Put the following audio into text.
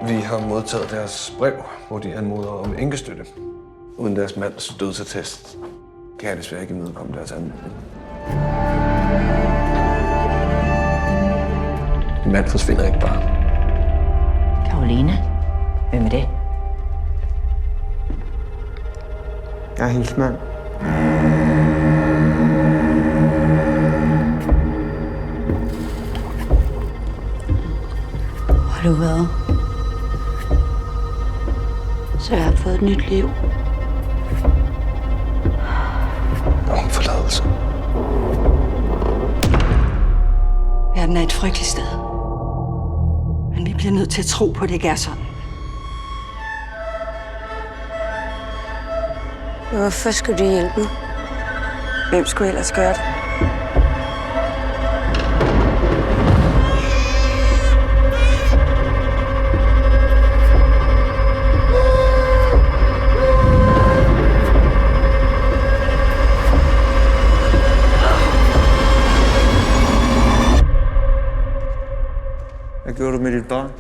Vi har modtaget deres brev, hvor de anmoder om enkestøtte. Uden deres mands dødsattest kan jeg desværre ikke imødekomme deres anmodning. En mand forsvinder ikke bare. Karoline? Hvem er det? Jeg er hendes mand. Hvor har du været? Så jeg har fået et nyt liv. Om forladelse. Verden er et frygteligt sted. Men vi bliver nødt til at tro på, at det ikke er sådan. Hvorfor skulle du hjælpe mig? Hvem skulle ellers gøre det? Hvad gjorde du med dit barn?